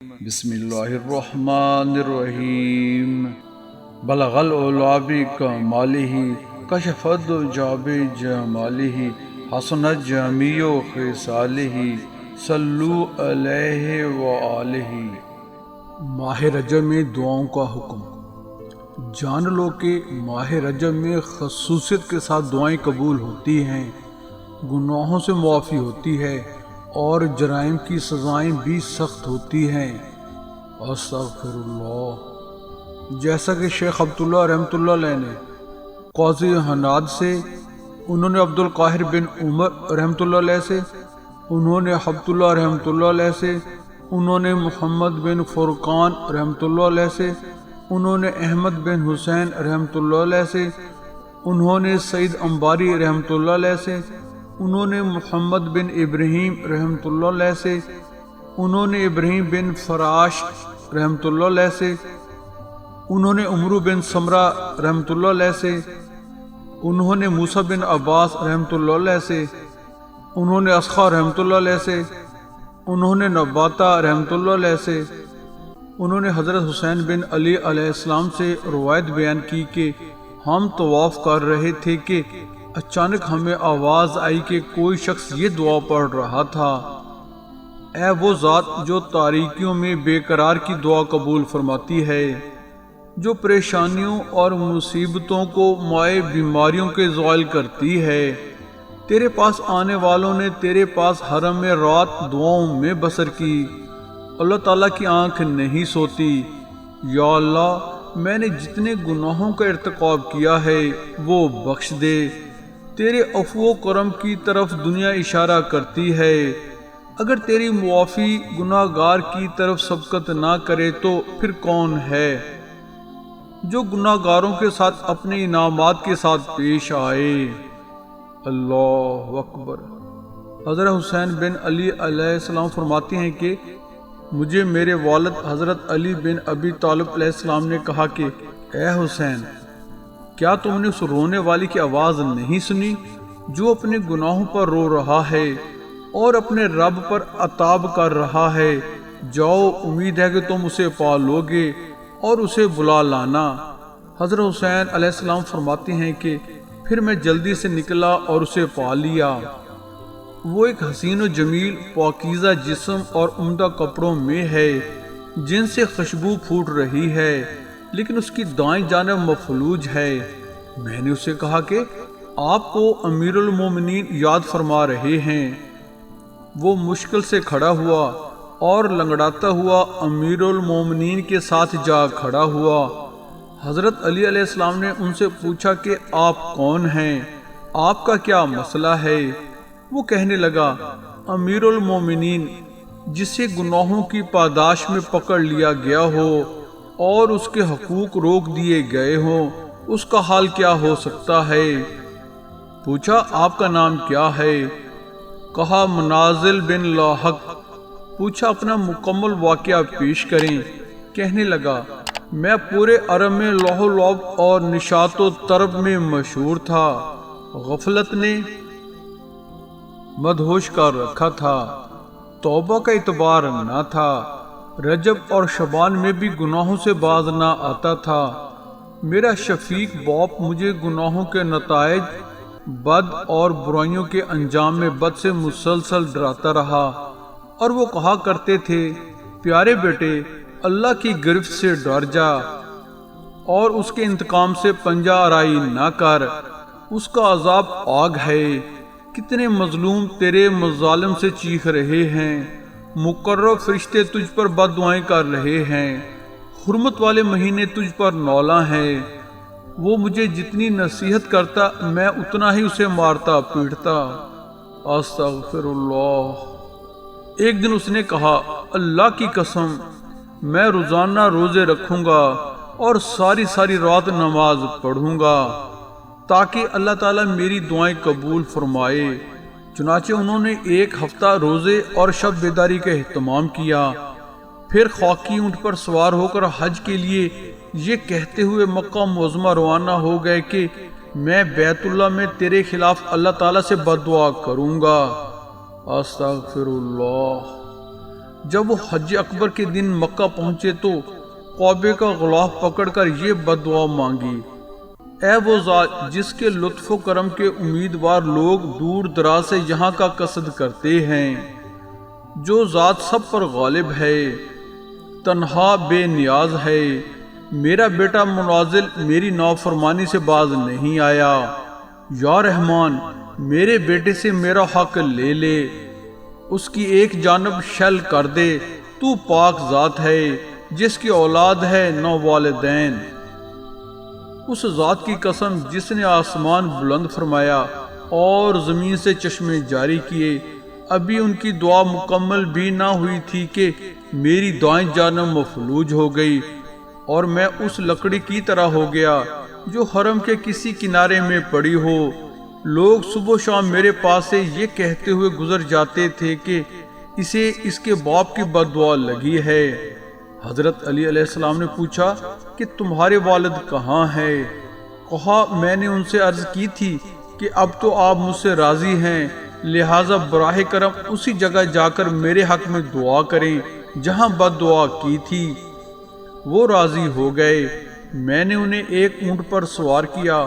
بسم اللہ الرحمن الرحیم بلغ العلا بکمالہ کشف الدجی بجمالہ حسنت جمیع خصالہ صلو علیہ وآلہ۔ ماہ رجب میں دعاؤں کا حکم۔ جان لو کہ ماہ رجب میں خصوصیت کے ساتھ دعائیں قبول ہوتی ہیں، گناہوں سے معافی ہوتی ہے اور جرائم کی سزائیں بھی سخت ہوتی ہیں۔ استغفر اللہ۔ جیسا کہ شیخ عبداللہ رحمۃ اللہ علیہ نے قاضی حناد سے، انہوں نے عبد القاہر بن عمر رحمۃ اللہ علیہ سے، انہوں نے عبداللہ رحمۃ اللہ علیہ سے، انہوں نے محمد بن فرقان رحمۃ اللہ علیہ سے، انہوں نے احمد بن حسین رحمۃ اللہ علیہ سے، انہوں نے سعید انباری رحمۃ اللہ علیہ سے، انہوں نے محمد بن ابراہیم رحمۃ اللہ علیہ سے، انہوں نے ابراہیم بن فراش رحمۃ اللہ علیہ سے، انہوں نے عمرو بن سمرہ رحمۃ اللہ علیہ سے، انہوں نے موسیٰ بن عباس رحمۃ اللہ علیہ سے، انہوں نے اسخا رحمۃ اللہ علیہ سے، انہوں نے نباتہ رحمۃ اللہ علیہ سے، انہوں نے حضرت حسین بن علی علیہ السلام سے روایت بیان کی کہ ہم طواف کر رہے تھے کہ اچانک ہمیں آواز آئی کہ کوئی شخص یہ دعا پڑھ رہا تھا: اے وہ ذات جو تاریکیوں میں بے قرار کی دعا قبول فرماتی ہے، جو پریشانیوں اور مصیبتوں کو مائع بیماریوں کے زوال کرتی ہے، تیرے پاس آنے والوں نے تیرے پاس حرم میں رات دعاؤں میں بسر کی، اللہ تعالیٰ کی آنکھ نہیں سوتی۔ یا اللہ، میں نے جتنے گناہوں کا ارتکاب کیا ہے وہ بخش دے۔ تیرے عفو و کرم کی طرف دنیا اشارہ کرتی ہے، اگر تیری معافی گناہ گار کی طرف سبقت نہ کرے تو پھر کون ہے جو گناہ گاروں کے ساتھ اپنے انعامات کے ساتھ پیش آئے۔ اللہ اکبر۔ حضرت حسین بن علی علیہ السلام فرماتے ہیں کہ مجھے میرے والد حضرت علی بن ابی طالب علیہ السلام نے کہا کہ اے حسین، کیا تم نے اس رونے والی کی آواز نہیں سنی جو اپنے گناہوں پر رو رہا ہے اور اپنے رب پر عتاب کر رہا ہے؟ جاؤ، امید ہے کہ تم اسے پا لوگے اور اسے بلا لانا۔ حضرت حسین علیہ السلام فرماتے ہیں کہ پھر میں جلدی سے نکلا اور اسے پا لیا۔ وہ ایک حسین و جمیل پاکیزہ جسم اور عمدہ کپڑوں میں ہے جن سے خوشبو پھوٹ رہی ہے، لیکن اس کی دائیں جانب مفلوج ہے۔ میں نے اسے کہا کہ آپ کو امیر المومنین یاد فرما رہے ہیں۔ وہ مشکل سے کھڑا ہوا اور لنگڑاتا ہوا امیر المومنین کے ساتھ جا کھڑا ہوا۔ حضرت علی علیہ السلام نے ان سے پوچھا کہ آپ کون ہیں، آپ کا کیا مسئلہ ہے؟ وہ کہنے لگا، امیر المومنین جسے گناہوں کی پاداش میں پکڑ لیا گیا ہو اور اس کے حقوق روک دیے گئے ہوں، اس کا حال کیا ہو سکتا ہے؟ پوچھا، آپ کا نام کیا ہے؟ کہا، منازل بن لاحق۔ پوچھا، اپنا مکمل واقعہ پیش کریں۔ کہنے لگا، میں پورے عرب میں لوح و لعب اور نشاط و طرب میں مشہور تھا، غفلت نے مدہوش کر رکھا تھا، توبہ کا اعتبار نہ تھا، رجب اور شعبان میں بھی گناہوں سے باز نہ آتا تھا۔ میرا شفیق باپ مجھے گناہوں کے نتائج، بد اور برائیوں کے انجام میں بد سے مسلسل ڈراتا رہا، اور وہ کہا کرتے تھے، پیارے بیٹے، اللہ کی گرفت سے ڈر جا اور اس کے انتقام سے پنجہ آرائی نہ کر، اس کا عذاب آگ ہے، کتنے مظلوم تیرے مظالم سے چیخ رہے ہیں، مقرب فرشتے تجھ پر بد دعائیں کر رہے ہیں، حرمت والے مہینے تجھ پر نولاں ہیں۔ وہ مجھے جتنی نصیحت کرتا میں اتنا ہی اسے مارتا پیٹتا۔ استغفر اللہ۔ ایک دن اس نے کہا، اللہ کی قسم، میں روزانہ روزے رکھوں گا اور ساری رات نماز پڑھوں گا تاکہ اللہ تعالیٰ میری دعائیں قبول فرمائے۔ چنانچہ انہوں نے ایک ہفتہ روزے اور شب بیداری کا اہتمام کیا، پھر خاکی اونٹ پر سوار ہو کر حج کے لیے یہ کہتے ہوئے مکہ معظمہ روانہ ہو گئے کہ میں بیت اللہ میں تیرے خلاف اللہ تعالیٰ سے بد دعا کروں گا۔ استغفر اللہ۔ جب وہ حج اکبر کے دن مکہ پہنچے تو کعبے کا غلاف پکڑ کر یہ بد دعا مانگی: اے وہ ذات جس کے لطف و کرم کے امیدوار لوگ دور دراز سے یہاں کا قصد کرتے ہیں، جو ذات سب پر غالب ہے، تنہا بے نیاز ہے، میرا بیٹا منازل میری نافرمانی سے باز نہیں آیا، یا رحمان میرے بیٹے سے میرا حق لے لے، اس کی ایک جانب شل کر دے، تو پاک ذات ہے جس کی اولاد ہے نہ والدین۔ اس ذات کی قسم جس نے آسمان بلند فرمایا اور زمین سے چشمے جاری کیے، ابھی ان کی دعا مکمل بھی نہ ہوئی تھی کہ میری دائیں جانب مفلوج ہو گئی اور میں اس لکڑی کی طرح ہو گیا جو حرم کے کسی کنارے میں پڑی ہو۔ لوگ صبح و شام میرے پاس سے یہ کہتے ہوئے گزر جاتے تھے کہ اسے اس کے باپ کی بد دعا لگی ہے۔ حضرت علی علیہ السلام نے پوچھا کہ تمہارے والد کہاں ہیں؟ کہا میں نے ان سے عرض کی تھی کہ اب تو آپ مجھ سے راضی ہیں، لہٰذا براہ کرم اسی جگہ جا کر میرے حق میں دعا کریں جہاں بد دعا کی تھی۔ وہ راضی ہو گئے۔ میں نے انہیں ایک اونٹ پر سوار کیا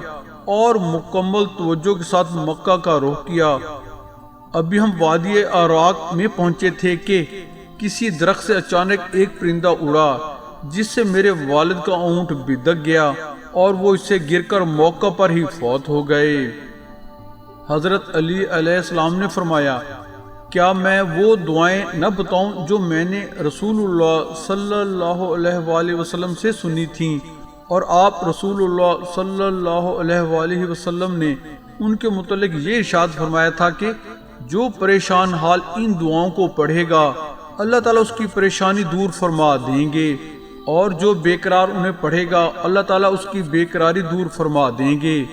اور مکمل توجہ کے ساتھ مکہ کا رخ کیا۔ ابھی ہم وادی اراک میں پہنچے تھے کہ کسی درخت سے اچانک ایک پرندہ اڑا جس سے میرے والد کا اونٹ بدک گیا اور وہ اس سے گر کر موقع پر ہی فوت ہو گئے۔ حضرت علی علیہ السلام نے فرمایا کیا میں وہ دعائیں نہ بتاؤں جو میں نے رسول اللہ صلی اللہ علیہ وآلہ وسلم سے سنی تھیں، اور آپ رسول اللہ صلی اللہ علیہ وآلہ وسلم نے ان کے متعلق یہ ارشاد فرمایا تھا کہ جو پریشان حال ان دعاؤں کو پڑھے گا اللہ تعالیٰ اس کی پریشانی دور فرما دیں گے، اور جو بے قرار انہیں پڑھے گا اللہ تعالیٰ اس کی بے قراری دور فرما دیں گے۔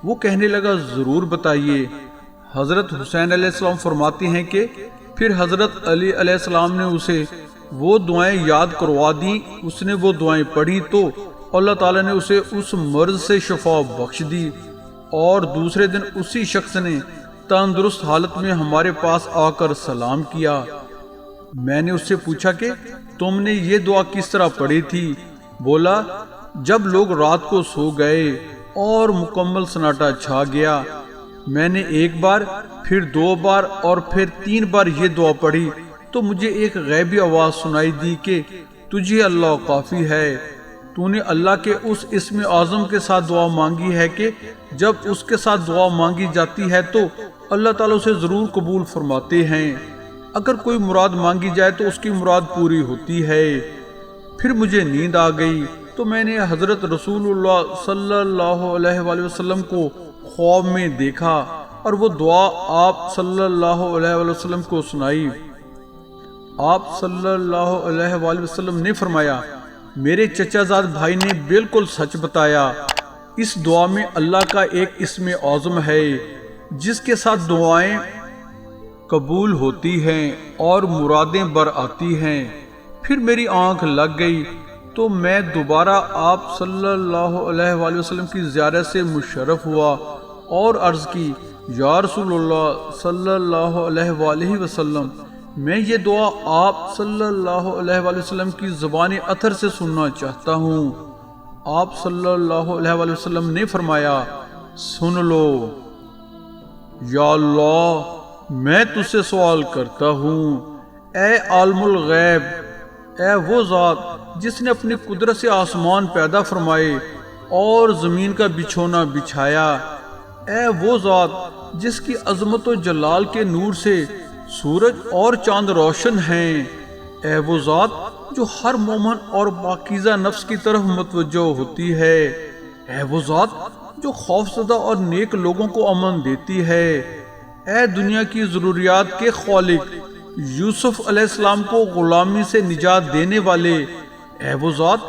وہ کہنے لگا ضرور بتائیے۔ حضرت حسین علیہ السلام فرماتے ہیں کہ پھر حضرت علی علیہ السلام نے اسے وہ دعائیں یاد کروا دیں، اس نے وہ دعائیں پڑھی تو اللہ تعالیٰ نے اسے اس مرض سے شفا بخش دی، اور دوسرے دن اسی شخص نے تندرست حالت میں ہمارے پاس آ کر سلام کیا۔ میں نے اس سے پوچھا کہ تم نے یہ دعا کس طرح پڑھی تھی؟ بولا جب لوگ رات کو سو گئے اور مکمل سناٹا چھا گیا، میں نے ایک بار، پھر 2 بار اور پھر 3 بار یہ دعا پڑھی تو مجھے ایک غیبی آواز سنائی دی کہ تجھے اللہ کافی ہے، تو نے اللہ کے اس اسم اعظم کے ساتھ دعا مانگی ہے کہ جب اس کے ساتھ دعا مانگی جاتی ہے تو اللہ تعالیٰ اسے ضرور قبول فرماتے ہیں، اگر کوئی مراد مانگی جائے تو اس کی مراد پوری ہوتی ہے۔ پھر مجھے نیند آ گئی تو میں نے حضرت رسول اللہ صلی اللہ علیہ وآلہ وسلم کو خواب میں دیکھا اور وہ دعا آپ صلی اللہ علیہ وآلہ وسلم کو سنائی۔ آپ صلی اللہ علیہ وآلہ وسلم نے فرمایا میرے چچا زاد بھائی نے بالکل سچ بتایا، اس دعا میں اللہ کا ایک اسم اعظم ہے جس کے ساتھ دعائیں قبول ہوتی ہیں اور مرادیں بر آتی ہیں۔ پھر میری آنکھ لگ گئی تو میں دوبارہ آپ صلی اللہ علیہ وآلہ وسلم کی زیارت سے مشرف ہوا اور عرض کی یا رسول اللہ صلی اللہ علیہ وآلہ وسلم، میں یہ دعا آپ صلی اللہ علیہ وآلہ وسلم کی زبان اطہر سے سننا چاہتا ہوں۔ آپ صلی اللہ علیہ وآلہ وسلم نے فرمایا سن لو، یا اللہ میں تجھ سے سوال کرتا ہوں، اے عالم الغیب، اے وہ ذات جس نے اپنی قدرت سے آسمان پیدا فرمائے اور زمین کا بچھونا بچھایا، اے وہ ذات جس کی عظمت و جلال کے نور سے سورج اور چاند روشن ہیں، اے وہ ذات جو ہر مومن اور پاکیزہ نفس کی طرف متوجہ ہوتی ہے، اے وہ ذات جو خوفزدہ اور نیک لوگوں کو امن دیتی ہے، اے دنیا کی ضروریات کے خالق، یوسف علیہ السلام کو غلامی سے نجات دینے والے، اے وہ ذات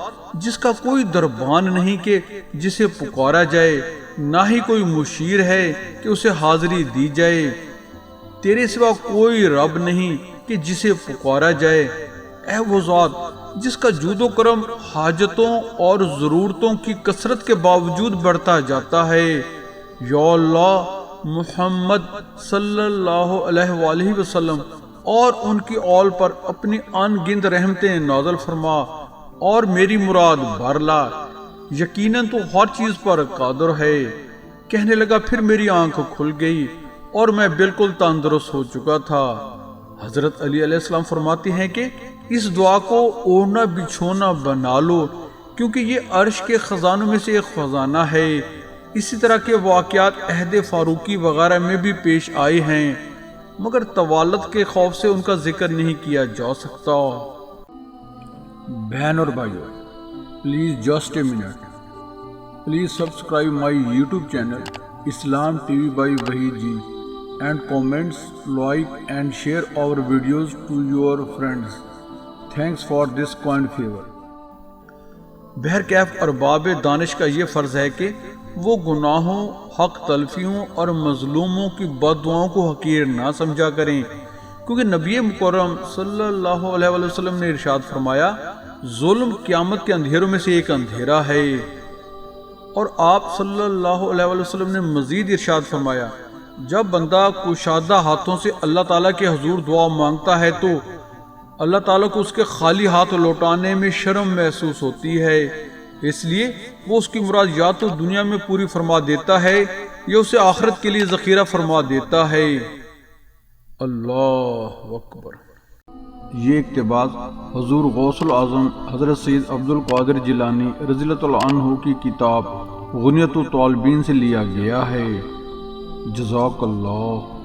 جس کا کوئی دربان نہیں کہ جسے پکارا جائے، نہ ہی کوئی مشیر ہے کہ اسے حاضری دی جائے، تیرے سوا کوئی رب نہیں کہ جسے پکارا جائے، اے وہ ذات جس کا جود و کرم حاجتوں اور ضرورتوں کی کثرت کے باوجود بڑھتا جاتا ہے، یا اللہ محمد صلی اللہ علیہ وآلہ وسلم اور ان کی اول پر اپنی ان گنت رحمتیں نازل فرما اور میری مراد بھر لا، یقیناً تو ہر چیز پر قادر ہے۔ کہنے لگا پھر میری آنکھ کھل گئی اور میں بالکل تندرست ہو چکا تھا۔ حضرت علی علیہ السلام فرماتے ہیں کہ اس دعا کو اوڑھنا بچھونا بنا لو، کیونکہ یہ عرش کے خزانوں میں سے ایک خزانہ ہے۔ اسی طرح کے واقعات عہد فاروقی وغیرہ میں بھی پیش آئے ہیں، مگر طوالت کے خوف سے ان کا ذکر نہیں کیا جا سکتا۔ بہن اور بھائیو، please just a minute, please subscribe my YouTube channel Islam TV by Waheed ji جی اینڈ comments, like and share our videos to your friends. Thanks for this kind favor. بہرکیف ارباب دانش کا یہ فرض ہے کہ وہ گناہوں، حق تلفیوں اور مظلوموں کی بد دعاؤں کو حقیر نہ سمجھا کریں، کیونکہ نبی مکرم صلی اللہ علیہ وسلم نے ارشاد فرمایا ظلم قیامت کے اندھیروں میں سے ایک اندھیرا ہے۔ اور آپ صلی اللہ علیہ وسلم نے مزید ارشاد فرمایا جب بندہ کشادہ ہاتھوں سے اللہ تعالیٰ کے حضور دعا مانگتا ہے تو اللہ تعالیٰ کو اس کے خالی ہاتھ لوٹانے میں شرم محسوس ہوتی ہے، اس لیے وہ اس کی مراد یا تو دنیا میں پوری فرما دیتا ہے یا اسے آخرت کے لیے ذخیرہ فرما دیتا ہے۔ اللہ اکبر۔ یہ اقتباس حضور غوث العظم حضرت سید عبد القادر جیلانی رضی اللہ عنہ کی کتاب غنیت الطالبین سے لیا گیا ہے۔ جزاک اللہ۔